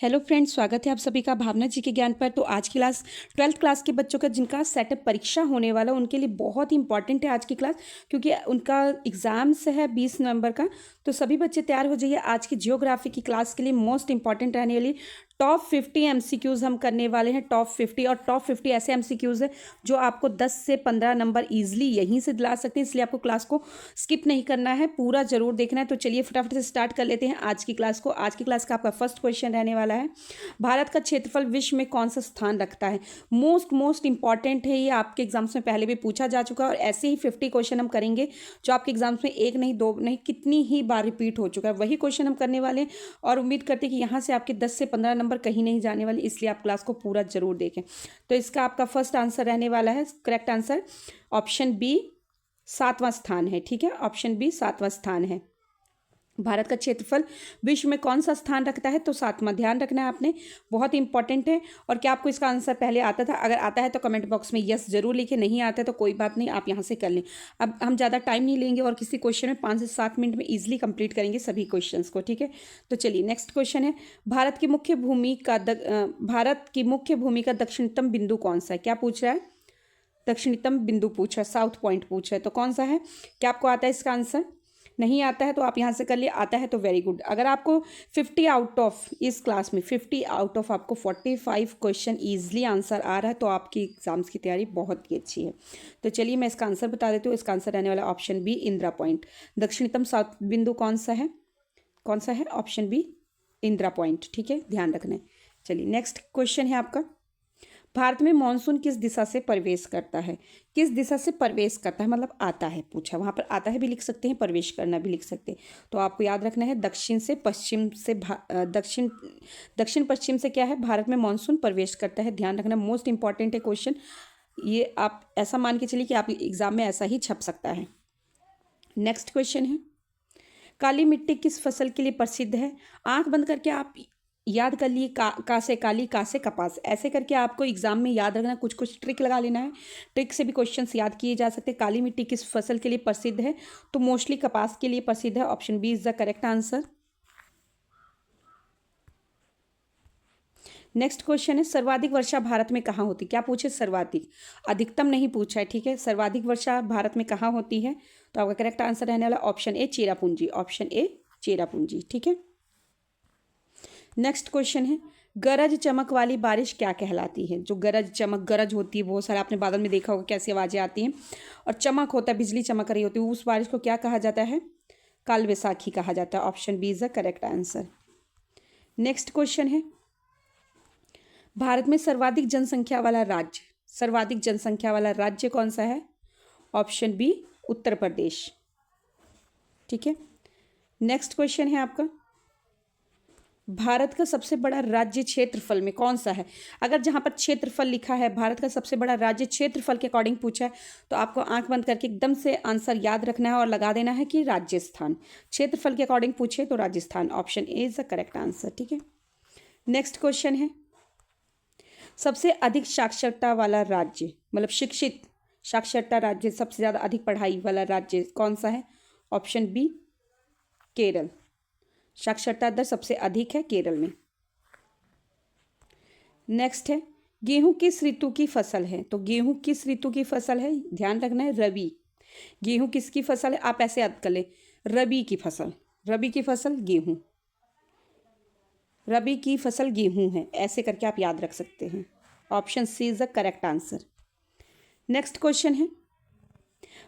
Hello friends, स्वागत है आप सभी का भावना जी के ज्ञान पर। तो आज की क्लास 12th क्लास के बच्चों का जिनका सेटअप परीक्षा होने वाला उनके लिए बहुत ही इंपॉर्टेंट है आज की क्लास, क्योंकि उनका एग्जाम्स है 20 नवंबर का। तो सभी बच्चे तैयार हो जाइए आज की जियोग्राफी की क्लास के लिए। मोस्ट इंपॉर्टेंट रहने वाली टॉप 50 एमसीक्यूज़ हम करने वाले हैं। टॉप 50 और टॉप 50 ऐसे एमसीक्यूज़ है जो आपको 10 से 15 नंबर ईजिली यहीं से दिला सकते हैं, इसलिए आपको क्लास को स्किप नहीं करना है, पूरा जरूर देखना है। तो चलिए फटाफट से स्टार्ट कर लेते हैं आज की क्लास को। आज की क्लास का आपका फर्स्ट क्वेश्चन रहने वाला है, भारत का क्षेत्रफल विश्व में कौन सा स्थान रखता है। मोस्ट इंपॉर्टेंट है ये, आपके एग्जाम्स में पहले भी पूछा जा चुका है और ऐसे ही 50 क्वेश्चन हम करेंगे जो आपके एग्जाम्स में एक नहीं दो नहीं कितनी ही बार रिपीट हो चुका है, वही क्वेश्चन हम करने वाले हैं। और उम्मीद करते हैं कि यहाँ से आपके 10 से 15 नंबर कहीं नहीं जाने वाले, इसलिए आप क्लास को पूरा जरूर देखें। तो इसका आपका फर्स्ट आंसर रहने वाला है, करेक्ट आंसर ऑप्शन बी 7वां स्थान है। ठीक है, ऑप्शन बी 7वां स्थान है। भारत का क्षेत्रफल विश्व में कौन सा स्थान रखता है, तो 7वां ध्यान रखना है आपने, बहुत इंपॉर्टेंट है। और क्या आपको इसका आंसर पहले आता था? अगर आता है तो कमेंट बॉक्स में यस जरूर लिखें, नहीं आता है तो कोई बात नहीं, आप यहाँ से कर लें। अब हम ज़्यादा टाइम नहीं लेंगे और किसी क्वेश्चन में 5 से 7 मिनट में ईजिली कंप्लीट करेंगे सभी क्वेश्चंस को। ठीक है, तो चलिए नेक्स्ट क्वेश्चन है, भारत की मुख्य भूमि का दक्षिणतम बिंदु कौन सा है। क्या पूछ रहा है? दक्षिणतम बिंदु पूछ रहा है, साउथ पॉइंट पूछ रहा है, तो कौन सा है? क्या आपको आता है इसका आंसर? नहीं आता है तो आप यहाँ से कर लिए, आता है तो वेरी गुड। अगर आपको 50 आउट ऑफ इस क्लास में 50 आउट ऑफ आपको 45 क्वेश्चन ईजिली आंसर आ रहा है तो आपकी एग्जाम्स की तैयारी बहुत ही अच्छी है। तो चलिए मैं इसका आंसर बता देती हूँ। इसका आंसर रहने वाला ऑप्शन बी इंदिरा पॉइंट। दक्षिणतम साउथ बिंदु कौन सा है? कौन सा है? Option B Indira point. ठीक है, ध्यान रखना है। चलिए नेक्स्ट क्वेश्चन है आपका, भारत में मानसून किस दिशा से प्रवेश करता है। किस दिशा से प्रवेश करता है मतलब आता है पूछा, वहां पर आता है भी लिख सकते हैं, प्रवेश करना भी लिख सकते हैं। तो आपको याद रखना है दक्षिण से पश्चिम से दक्षिण पश्चिम से क्या है, भारत में मानसून प्रवेश करता है। ध्यान रखना, मोस्ट इंपॉर्टेंट है क्वेश्चन ये, आप ऐसा मान के चलिए कि आप एग्जाम में ऐसा ही छप सकता है। नेक्स्ट क्वेश्चन है, काली मिट्टी किस फसल के लिए प्रसिद्ध है। आंख बंद करके आप याद कर लिए, का से काली, का से कपास, ऐसे करके आपको एग्जाम में याद रखना, कुछ कुछ ट्रिक लगा लेना है, ट्रिक से भी क्वेश्चंस याद किए जा सकते हैं। काली मिट्टी किस फसल के लिए प्रसिद्ध है, तो मोस्टली कपास के लिए प्रसिद्ध है। Option B is the correct answer. Next question है, सर्वाधिक वर्षा भारत में कहाँ होती है। क्या पूछे? सर्वाधिक, अधिकतम नहीं पूछा है। ठीक है, सर्वाधिक वर्षा भारत में कहाँ होती है, तो आपका करेक्ट आंसर रहने वाला option A Cherrapunji. Option A Cherrapunji. ठीक है, नेक्स्ट क्वेश्चन है, गरज चमक वाली बारिश क्या कहलाती है। जो गरज चमक, गरज होती है, बहुत सारा आपने बादल में देखा होगा कैसी आवाजें आती हैं, और चमक होता है, बिजली चमक रही होती है, उस बारिश को क्या कहा जाता है? काल वैसाखी कहा जाता है। Option B is the correct answer. Next question है, भारत में सर्वाधिक जनसंख्या वाला राज्य, सर्वाधिक जनसंख्या वाला राज्य कौन सा है? Option B Uttar Pradesh. ठीक है, नेक्स्ट क्वेश्चन है आपका, भारत का सबसे बड़ा राज्य क्षेत्रफल में कौन सा है। अगर जहां पर क्षेत्रफल लिखा है, भारत का सबसे बड़ा राज्य क्षेत्रफल के अकॉर्डिंग पूछा है, तो आपको आंख बंद करके एकदम से आंसर याद रखना है और लगा देना है कि राजस्थान। क्षेत्रफल के अकॉर्डिंग पूछे तो Rajasthan. Option A is the correct answer. ठीक है, नेक्स्ट क्वेश्चन है, सबसे अधिक साक्षरता वाला राज्य, मतलब शिक्षित साक्षरता राज्य, सबसे ज्यादा अधिक पढ़ाई वाला राज्य कौन सा है? Option B Kerala. साक्षरता दर सबसे अधिक है केरल में। नेक्स्ट है, गेहूं किस ऋतु की फसल है। तो गेहूं किस ऋतु की फसल है? ध्यान रखना है, रबी। गेहूं किसकी फसल है? आप ऐसे याद कर ले, रबी की फसल, रबी की फसल गेहूं, रबी की फसल गेहूं है, ऐसे करके आप याद रख सकते हैं। Option C is the correct answer. Next question है,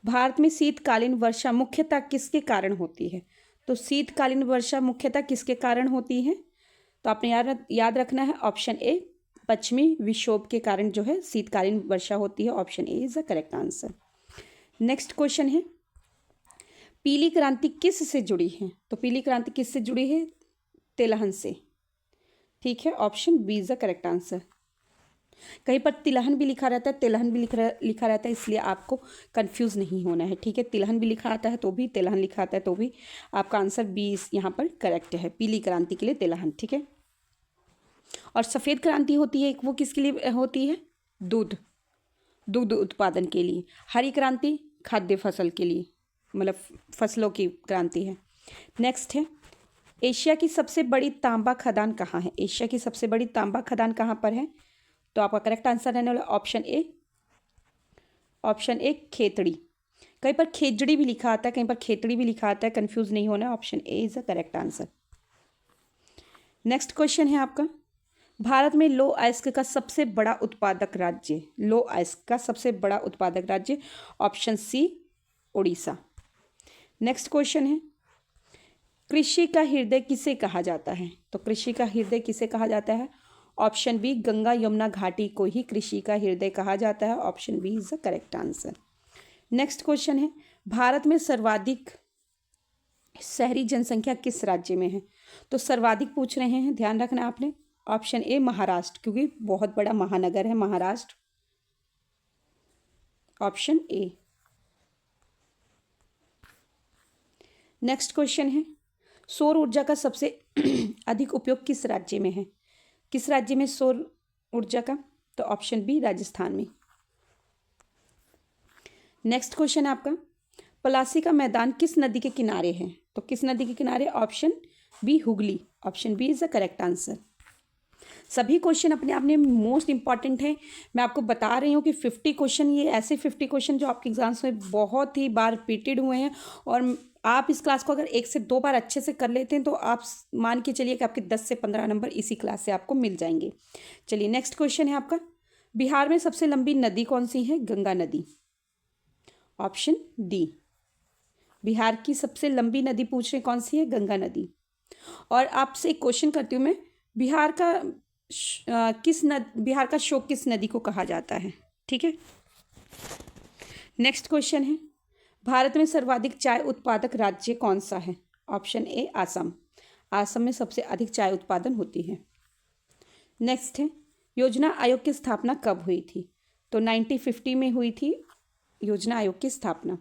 भारत में शीतकालीन वर्षा मुख्यतः किसके कारण होती है। तो शीतकालीन वर्षा मुख्यतः किसके कारण होती है, तो आपने याद रखना है ऑप्शन ए पश्चिमी विक्षोभ के कारण जो है शीतकालीन वर्षा होती है। Option A is the correct answer. Next question है, पीली क्रांति किस से जुड़ी है। तो पीली क्रांति किस से जुड़ी है? तिलहन से। ठीक है, option B is the correct answer. कहीं पर तिलहन भी लिखा रहता है, तिलहन भी लिखा रहता है, इसलिए आपको कंफ्यूज नहीं होना है। ठीक है, तिलहन भी लिखा आता है तो भी, तिलहन लिखा आता है तो भी, आपका आंसर बी यहाँ पर करेक्ट है, पीली क्रांति के लिए तिलहन। ठीक है, और सफ़ेद क्रांति होती है, वो किसके लिए होती है? दुग्ध उत्पादन के लिए। हरी क्रांति खाद्य फसल के लिए, मतलब फसलों की क्रांति है। नेक्स्ट है, एशिया की सबसे बड़ी तांबा खदान कहाँ है? एशिया की सबसे बड़ी तांबा खदान कहाँ पर है? तो आपका करेक्ट आंसर रहने वाला ऑप्शन ए खेतड़ी। कहीं पर खेजड़ी भी लिखा आता है, कहीं पर खेतड़ी भी लिखा आता है, कंफ्यूज नहीं होना, option A is the correct answer. Next question है आपका, भारत में लो अयस्क का सबसे बड़ा उत्पादक राज्य, लो अयस्क का सबसे बड़ा उत्पादक राज्य, option C Orissa. Next question है, कृषि का हृदय किसे कहा जाता है? तो कृषि का हृदय किसे कहा जाता है? ऑप्शन बी गंगा यमुना घाटी को ही कृषि का हृदय कहा जाता है, option B is the correct answer. Next question है, भारत में सर्वाधिक शहरी जनसंख्या किस राज्य में है? तो सर्वाधिक पूछ रहे हैं, ध्यान रखना आपने, ऑप्शन ए महाराष्ट्र, क्योंकि बहुत बड़ा महानगर है Maharashtra, option A. Next question है, सौर ऊर्जा का सबसे अधिक उपयोग किस राज्य में है? किस राज्य में सौर ऊर्जा का? तो ऑप्शन बी राजस्थान में। नेक्स्ट क्वेश्चन है आपका, पलासी का मैदान किस नदी के किनारे है? तो किस नदी के किनारे? Option B Hooghly, option B is the correct answer. सभी क्वेश्चन अपने आप में मोस्ट इंपॉर्टेंट है। मैं आपको बता रही हूँ कि 50 क्वेश्चन, ये ऐसे 50 क्वेश्चन जो आपके एग्जाम्स में बहुत ही बार रिपीटेड हुए हैं, और आप इस क्लास को अगर 1 से 2 बार अच्छे से कर लेते हैं तो आप मान के चलिए कि आपके 10 से 15 नंबर इसी क्लास से आपको मिल जाएंगे। चलिए नेक्स्ट क्वेश्चन है आपका, बिहार में सबसे लंबी नदी कौन सी है? गंगा नदी, ऑप्शन डी। बिहार की सबसे लंबी नदी पूछ रहे कौन सी है? गंगा नदी। और आपसे एक क्वेश्चन करती हूँ मैं, बिहार का शोक किस नदी को कहा जाता है? ठीक है। नेक्स्ट क्वेश्चन है, भारत में सर्वाधिक चाय उत्पादक राज्य कौन सा है? ऑप्शन ए असम, असम में सबसे अधिक चाय उत्पादन होती है। नेक्स्ट है, योजना आयोग की स्थापना कब हुई थी? तो 1950 में हुई थी योजना आयोग की स्थापना।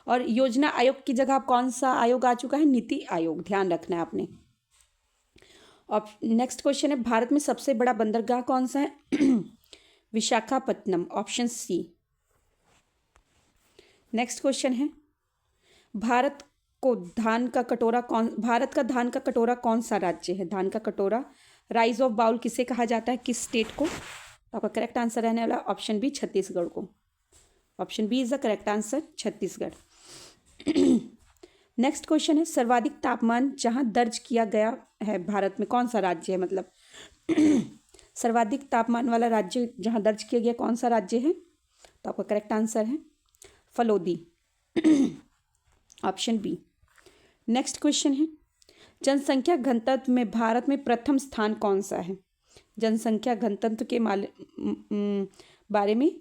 और योजना आयोग की जगह कौन सा आयोग आ चुका है? नीति आयोग, ध्यान रखना है आपने। और नेक्स्ट क्वेश्चन है, भारत में सबसे बड़ा बंदरगाह कौन सा है? Visakhapatnam, option C. Next question है, भारत का धान का कटोरा कौन सा राज्य है? धान का कटोरा, राइज ऑफ बाउल किसे कहा जाता है? किस स्टेट को? तो आपका करेक्ट आंसर रहने वाला ऑप्शन बी छत्तीसगढ़ को, option B is the correct answer, Chhattisgarh. Next question है, सर्वाधिक तापमान जहां दर्ज किया गया है भारत में कौन सा राज्य है? मतलब सर्वाधिक तापमान वाला राज्य जहां दर्ज किया गया कौन सा राज्य है? तो आपका करेक्ट आंसर है Phalodi, option B. Next question है, जनसंख्या घनत्व में भारत में प्रथम स्थान कौन सा है? जनसंख्या घनत्व के बारे में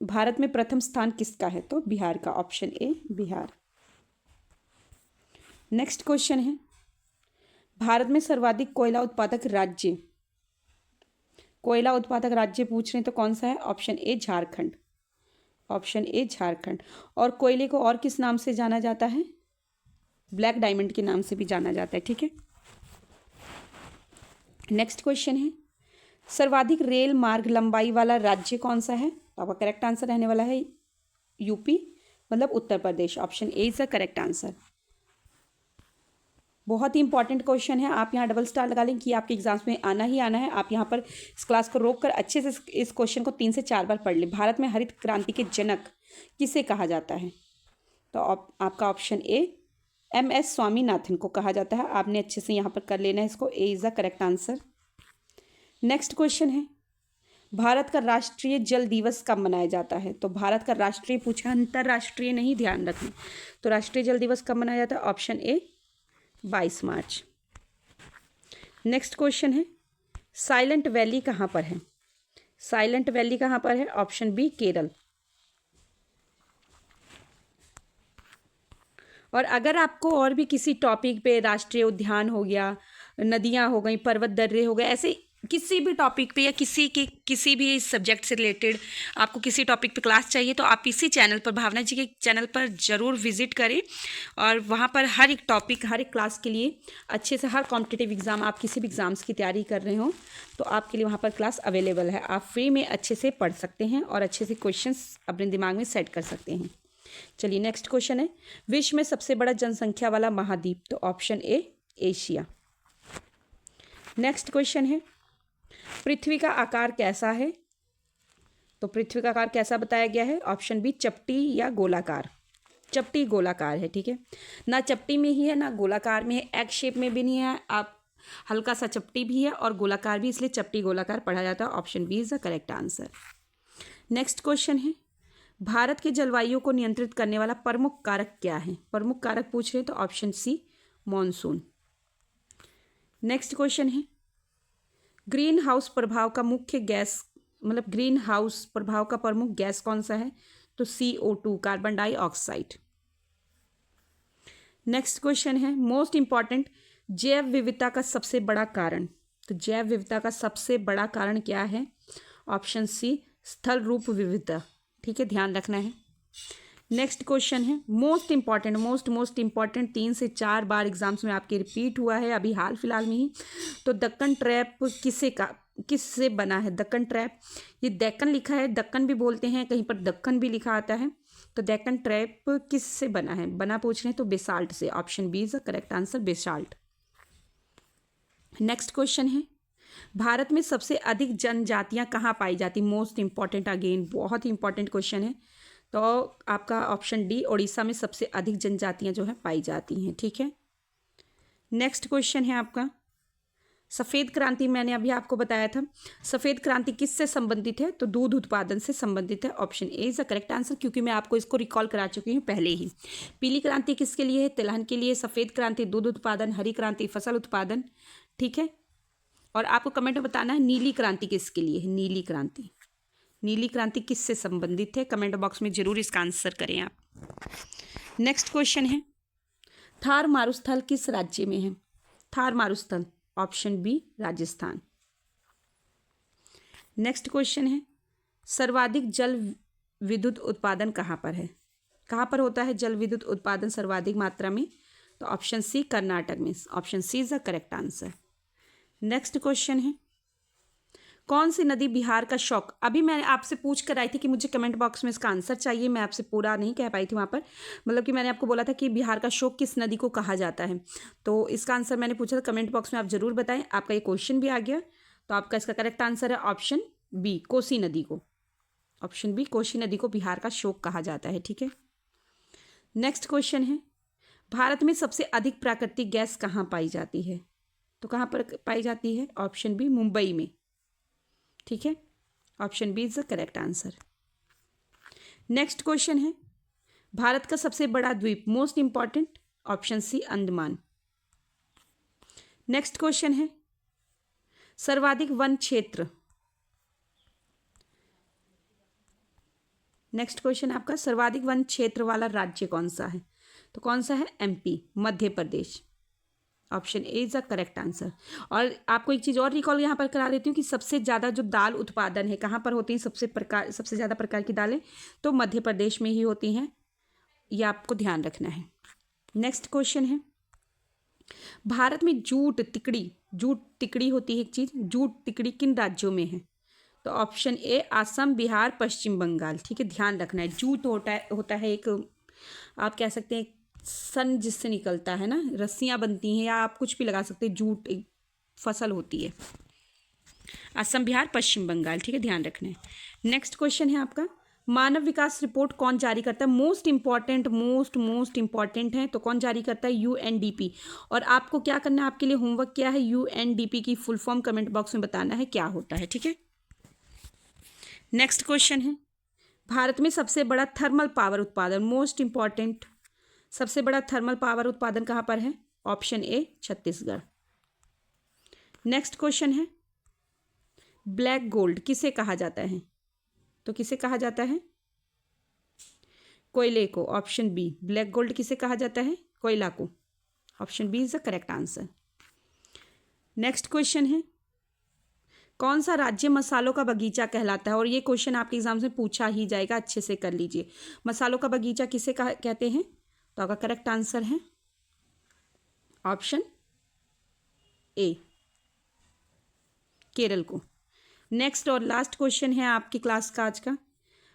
भारत में प्रथम स्थान किसका है? तो बिहार का, option A Bihar. Next question है, भारत में सर्वाधिक कोयला उत्पादक राज्य पूछ रहे हैं तो कौन सा है? Option A Jharkhand, option A Jharkhand. और कोयले को और किस नाम से जाना जाता है? ब्लैक डायमंड के नाम से भी जाना जाता है, ठीक है। नेक्स्ट क्वेश्चन है, सर्वाधिक रेल मार्ग लंबाई वाला राज्य कौन सा है? तो आपका करेक्ट आंसर रहने वाला है यूपी, मतलब Uttar Pradesh, option A is the correct answer. बहुत ही इंपॉर्टेंट क्वेश्चन है, आप यहाँ डबल स्टार लगा लें कि आपके एग्जाम्स में आना ही आना है। आप यहाँ पर इस क्लास को रोक कर अच्छे से इस क्वेश्चन को 3 से 4 बार पढ़ लें। भारत में हरित क्रांति के जनक किसे कहा जाता है? तो आपका ऑप्शन ए MS स्वामीनाथन को कहा जाता है। आपने अच्छे से यहाँ पर कर लेना है इसको, A is the correct answer. Next question है, भारत का राष्ट्रीय जल दिवस कब मनाया जाता है? तो भारत का राष्ट्रीय पूछा, अंतर्राष्ट्रीय नहीं, ध्यान रखना। तो राष्ट्रीय जल दिवस कब मनाया जाता है? Option A 22 March. Next question है, साइलेंट वैली कहाँ पर है? साइलेंट वैली कहाँ पर है? Option B Kerala. और अगर आपको और भी किसी टॉपिक पे, राष्ट्रीय उद्यान हो गया, नदियाँ हो गई, पर्वत दर्रे हो गए, ऐसे किसी भी टॉपिक पे या किसी भी सब्जेक्ट से रिलेटेड आपको किसी टॉपिक पे क्लास चाहिए तो आप इसी चैनल पर, भावना जी के चैनल पर ज़रूर विजिट करें। और वहाँ पर हर एक टॉपिक, हर एक क्लास के लिए अच्छे से, हर कॉम्पिटिटिव एग्ज़ाम, आप किसी भी एग्ज़ाम्स की तैयारी कर रहे हो तो आपके लिए वहाँ पर क्लास अवेलेबल है। आप फ्री में अच्छे से पढ़ सकते हैं और अच्छे से क्वेश्चंस अपने दिमाग में सेट कर सकते हैं। चलिए नेक्स्ट क्वेश्चन है, विश्व में सबसे बड़ा जनसंख्या वाला महाद्वीप, तो option A Asia. Next question है, पृथ्वी का आकार कैसा है, तो पृथ्वी का आकार कैसा बताया गया है, ऑप्शन बी चपटी या गोलाकार। चपटी गोलाकार है, ठीक है, ना चपटी में ही है ना गोलाकार में है, एग शेप में भी नहीं है, आप हल्का सा चपटी भी है और गोलाकार भी, इसलिए चपटी गोलाकार पढ़ा जाता है। Option B is the correct answer. Next question है, भारत के जलवायु को नियंत्रित करने वाला प्रमुख कारक क्या है, प्रमुख कारक पूछ रहे हैं तो option C monsoon. Next question greenhouse हाउस प्रभाव का मुख्य गैस, मतलब ग्रीन हाउस प्रभाव का प्रमुख गैस कौन सा है, तो CO2 carbon dioxide. Next question है, मोस्ट इंपॉर्टेंट जैव विविधता का सबसे बड़ा कारण, तो जैव विविधता का सबसे बड़ा कारण क्या है, ऑप्शन सी स्थल रूप विविधता, ठीक है, ध्यान रखना है। नेक्स्ट क्वेश्चन है, मोस्ट इंपॉर्टेंट, मोस्ट इंपॉर्टेंट 3 से 4 बार एग्जाम्स में आपके रिपीट हुआ है अभी हाल फिलहाल में ही, तो दक्कन ट्रैप किससे बना है, दक्कन ट्रैप, ये दक्कन लिखा है, दक्कन भी बोलते हैं, कहीं पर दक्कन भी लिखा आता है, तो दक्कन ट्रैप किससे बना है, बना पूछ रहे हैं तो बेसाल्ट से। Option B is the correct answer, basalt. Next question है, भारत में सबसे अधिक जनजातियां कहाँ पाई जाती, मोस्ट इंपॉर्टेंट, अगेन बहुत ही इंपॉर्टेंट क्वेश्चन है, तो आपका ऑप्शन डी उड़ीसा में सबसे अधिक जनजातियां जो है पाई जाती हैं, ठीक है। नेक्स्ट क्वेश्चन है आपका, सफ़ेद क्रांति, मैंने अभी आपको बताया था, सफ़ेद क्रांति किससे संबंधित है, तो दूध उत्पादन से संबंधित है। Option A is the correct answer, क्योंकि मैं आपको इसको रिकॉल करा चुकी हूँ पहले ही। पीली क्रांति किसके लिए है, तिलहन के लिए, सफ़ेद क्रांति दूध उत्पादन, हरी क्रांति फसल उत्पादन, ठीक है। और आपको कमेंट में बताना है नीली क्रांति किसके लिए है, नीली क्रांति, नीली क्रांति किससे संबंधित है, कमेंट बॉक्स में जरूर इसका आंसर करें आप। नेक्स्ट क्वेश्चन है, थार मारुस्थल किस राज्य में है, थार मारुस्थल, option B Rajasthan. Next question है, सर्वाधिक जल विद्युत उत्पादन कहाँ पर है, कहाँ पर होता है जल विद्युत उत्पादन सर्वाधिक मात्रा में, तो ऑप्शन सी कर्नाटक में। Option C is the correct answer. Next question है, कौन सी नदी बिहार का शौक, अभी मैंने आपसे पूछ कर आई थी कि मुझे कमेंट बॉक्स में इसका आंसर चाहिए, मैं आपसे पूरा नहीं कह पाई थी वहाँ पर, मतलब कि मैंने आपको बोला था कि बिहार का शौक किस नदी को कहा जाता है, तो इसका आंसर मैंने पूछा था, कमेंट बॉक्स में आप जरूर बताएं। आपका ये क्वेश्चन भी आ गया, तो आपका इसका करेक्ट आंसर है ऑप्शन बी कोसी नदी को, ऑप्शन बी कोसी नदी को बिहार का शौक कहा जाता है, ठीक है। नेक्स्ट क्वेश्चन है, भारत में सबसे अधिक प्राकृतिक गैस कहाँ पाई जाती है, तो कहाँ पर पाई जाती है, ऑप्शन बी मुंबई में, ठीक है, option B is the correct answer. Next question है, भारत का सबसे बड़ा द्वीप, most important, option C Andaman. Next question है, सर्वाधिक वन क्षेत्र, नेक्स्ट क्वेश्चन आपका, सर्वाधिक वन क्षेत्र वाला राज्य कौन सा है, तो कौन सा है, MP, Madhya Pradesh. Option A is the correct answer. और आपको एक चीज़ और रिकॉल यहाँ पर करा देती हूँ कि सबसे ज़्यादा जो दाल उत्पादन है कहाँ पर होती हैं, सबसे ज़्यादा प्रकार की दालें तो मध्य प्रदेश में ही होती हैं, ये आपको ध्यान रखना है। नेक्स्ट क्वेश्चन है, भारत में जूट तिकड़ी होती है एक चीज़, जूट तिकड़ी किन राज्यों में है, तो ऑप्शन ए असम, बिहार, पश्चिम बंगाल, ठीक है, ध्यान रखना है। जूट होता है एक, आप कह सकते हैं सन जिससे निकलता है ना, रस्सियाँ बनती हैं या आप कुछ भी लगा सकते हैं, जूट एक फसल होती है। असम, बिहार, पश्चिम बंगाल, ठीक है, ध्यान रखना है। नेक्स्ट क्वेश्चन है आपका, मानव विकास रिपोर्ट कौन जारी करता है, मोस्ट इंपॉर्टेंट है, तो कौन जारी करता है, UNDP। और आपको क्या करना है, आपके लिए होमवर्क क्या है, UNDP की फुल फॉर्म कमेंट बॉक्स में बताना है क्या होता है, ठीक है। नेक्स्ट क्वेश्चन है, भारत में सबसे बड़ा थर्मल पावर उत्पादन, मोस्ट इंपॉर्टेंट, सबसे बड़ा थर्मल पावर उत्पादन कहाँ पर है, ऑप्शन ए छत्तीसगढ़। नेक्स्ट क्वेश्चन है, ब्लैक गोल्ड किसे कहा जाता है, तो किसे कहा जाता है, कोयले को, ऑप्शन बी। ब्लैक गोल्ड किसे कहा जाता है, कोयला को, option B is the correct answer. Next question है, कौन सा राज्य मसालों का बगीचा कहलाता है, और ये क्वेश्चन आपके एग्जाम में पूछा ही जाएगा, अच्छे से कर लीजिए। मसालों का बगीचा किसे कहते हैं, तो आपका करेक्ट आंसर है ऑप्शन ए, केरल को। नेक्स्ट और लास्ट क्वेश्चन है आपकी क्लास का आज का,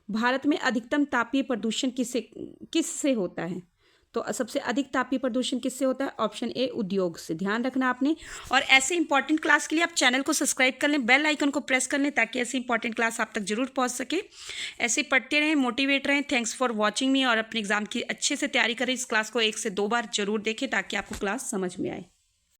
भारत में अधिकतम तापीय प्रदूषण किससे होता है? तो सबसे अधिक तापीय प्रदूषण किससे होता है? ऑप्शन ए उद्योग से। ध्यान रखना आपने। और ऐसे इंपॉर्टेंट क्लास के लिए आप चैनल को सब्सक्राइब कर लें, बेल आइकन को प्रेस कर लें, ताकि ऐसी इंपॉर्टेंट क्लास आप तक जरूर पहुंच सके। ऐसे पढ़ते रहें, मोटिवेट रहें। थैंक्स फॉर वॉचिंग मी। और अपने एग्जाम की अच्छे से तैयारी करें। इस क्लास को 1 से 2 बार जरूर देखें ताकि आपको क्लास समझ में आए।